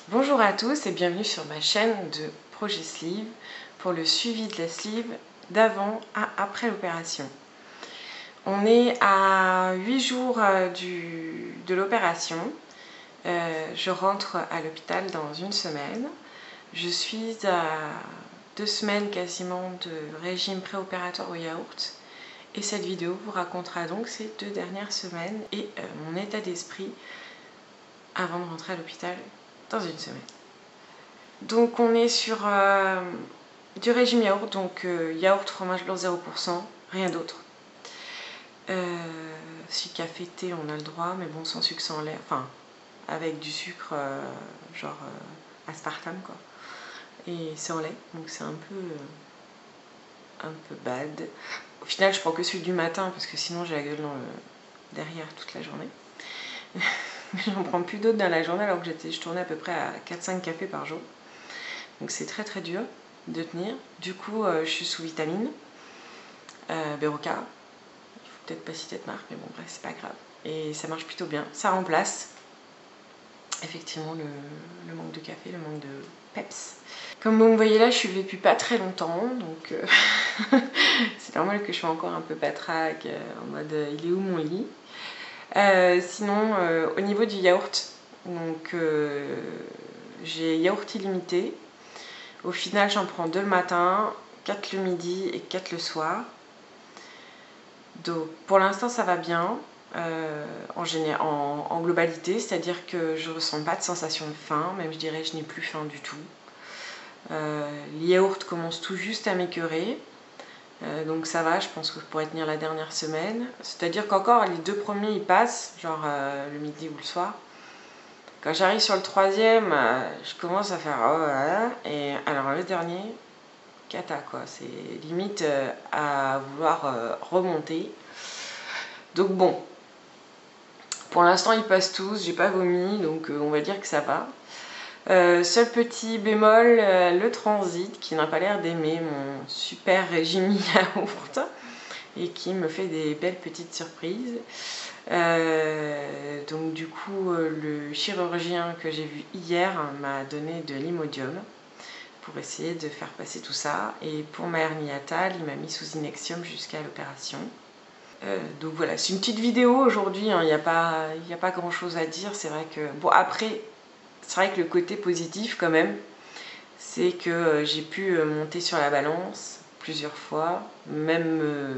Bonjour à tous et bienvenue sur ma chaîne de Projet Sleeve pour le suivi de la sleeve d'avant à après l'opération. On est à 8 jours de l'opération. Je rentre à l'hôpital dans une semaine. Je suis à 2 semaines quasiment de régime préopératoire au yaourt. Et cette vidéo vous racontera donc ces 2 dernières semaines et mon état d'esprit avant de rentrer à l'hôpital dans une semaine. Donc on est sur du régime yaourt, donc yaourt, fromage blanc 0%, rien d'autre. Si café, thé, on a le droit, mais bon, sans sucre, sans lait, enfin, avec du sucre, genre aspartame, quoi. Et sans lait, donc c'est un peu bad. Au final, je prends que celui du matin, parce que sinon j'ai la gueule derrière toute la journée. J'en prends plus d'autres dans la journée, alors que je tournais à peu près à 4-5 cafés par jour. Donc c'est très très dur de tenir. Du coup, je suis sous vitamine, Beroca. Il faut peut-être pas citer de marque, mais bon, bref, c'est pas grave. Et ça marche plutôt bien. Ça remplace effectivement le manque de café, le manque de peps. Comme vous me voyez là, je suis levée depuis pas très longtemps, donc c'est normal que je sois encore un peu patraque, en mode il est où mon lit. Sinon, au niveau du yaourt, donc j'ai yaourt illimité. Au final, j'en prends 2 le matin, 4 le midi et 4 le soir. Donc pour l'instant, ça va bien en globalité, c'est-à-dire que je ne ressens pas de sensation de faim, même je dirais que je n'ai plus faim du tout. Les yaourts commencent tout juste à m'écœurer, donc ça va, je pense que je pourrais tenir la dernière semaine. C'est-à-dire qu'encore les 2 premiers ils passent, genre le midi ou le soir. Quand j'arrive sur le 3e, je commence à faire oh là là, et alors le dernier, cata quoi, c'est limite à vouloir remonter. Donc bon, pour l'instant ils passent tous, j'ai pas vomi, donc on va dire que ça va. Seul petit bémol, le transit qui n'a pas l'air d'aimer mon super régime yaourt et qui me fait des belles petites surprises. Donc du coup le chirurgien que j'ai vu hier m'a donné de l'Imodium pour essayer de faire passer tout ça, et pour ma hernie hiatale il m'a mis sous Inexium jusqu'à l'opération. Donc voilà, c'est une petite vidéo aujourd'hui, il n'y a pas grand chose à dire. C'est vrai que bon, après c'est vrai que le côté positif quand même, c'est que j'ai pu monter sur la balance plusieurs fois, même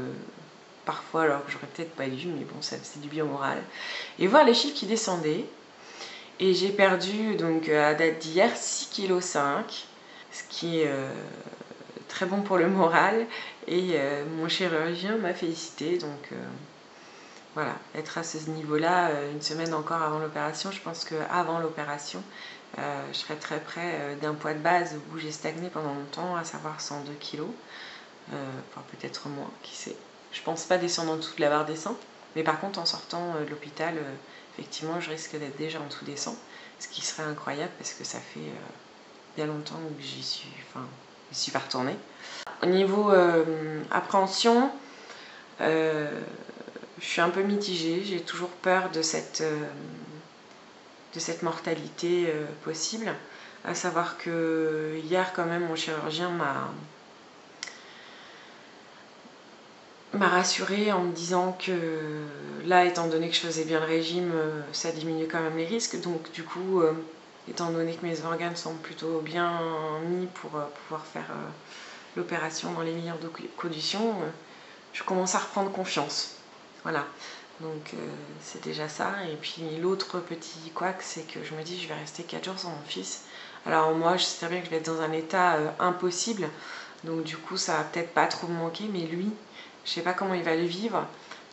parfois alors que j'aurais peut-être pas dû, mais bon, c'est du bien au moral, et voir les chiffres qui descendaient. Et j'ai perdu donc à date d'hier 6,5 kg, ce qui est très bon pour le moral, et mon chirurgien m'a félicité. Donc voilà, être à ce niveau-là une semaine encore avant l'opération, je pense qu'avant l'opération je serais très près d'un poids de base où j'ai stagné pendant longtemps, à savoir 102 kg, enfin peut-être moins, qui sait. Je pense pas descendre en dessous de la barre des 100, mais par contre en sortant de l'hôpital, effectivement je risque d'être déjà en dessous des 100, ce qui serait incroyable parce que ça fait bien longtemps que j'y suis pas retournée. Au niveau appréhension, je suis un peu mitigée, j'ai toujours peur de cette mortalité possible, à savoir que hier quand même mon chirurgien m'a rassurée en me disant que là, étant donné que je faisais bien le régime, ça diminuait quand même les risques. Donc du coup, étant donné que mes organes sont plutôt bien mis pour pouvoir faire l'opération dans les meilleures conditions, je commence à reprendre confiance. Voilà, donc c'est déjà ça. Et puis l'autre petit couac, c'est que je me dis je vais rester 4 jours sans mon fils. Alors moi, je sais très bien que je vais être dans un état impossible, donc du coup ça va peut-être pas trop me manquer, mais lui, je sais pas comment il va le vivre.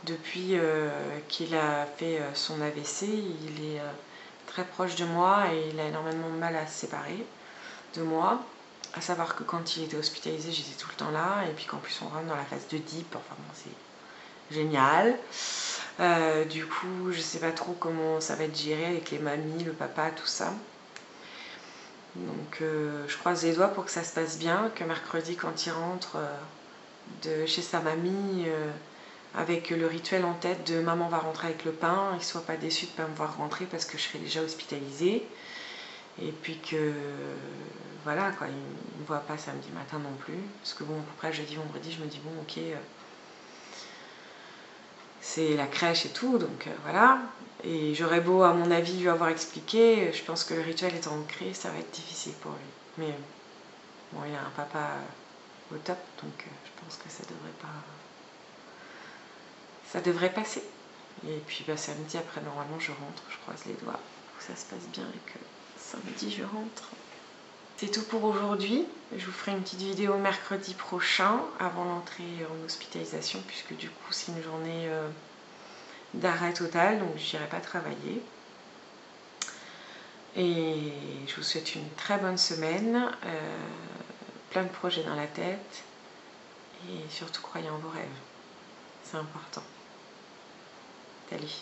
Depuis qu'il a fait son AVC, il est très proche de moi et il a énormément de mal à se séparer de moi. À savoir que quand il était hospitalisé, j'étais tout le temps là, et puis qu'en plus on rentre dans la phase de DIP, enfin bon, c'est génial. Du coup, je sais pas trop comment ça va être géré avec les mamies, le papa, tout ça. Donc je croise les doigts pour que ça se passe bien, que mercredi quand il rentre de chez sa mamie, avec le rituel en tête de maman va rentrer avec le pain, il ne soit pas déçu de ne pas me voir rentrer parce que je serai déjà hospitalisée. Et puis que voilà quoi, il ne me voit pas samedi matin non plus. Parce que bon, après jeudi, vendredi, je me dis bon ok, c'est la crèche et tout, donc voilà. Et j'aurais beau à mon avis lui avoir expliqué, je pense que le rituel étant ancré, ça va être difficile pour lui. Mais bon, il a un papa au top, donc je pense que ça devrait passer. Et puis samedi après, normalement je rentre, je croise les doigts, que ça se passe bien et que samedi je rentre. C'est tout pour aujourd'hui. Je vous ferai une petite vidéo mercredi prochain avant l'entrée en hospitalisation, puisque du coup c'est une journée d'arrêt total, donc je n'irai pas travailler. Et je vous souhaite une très bonne semaine, plein de projets dans la tête, et surtout croyez en vos rêves, c'est important. Salut.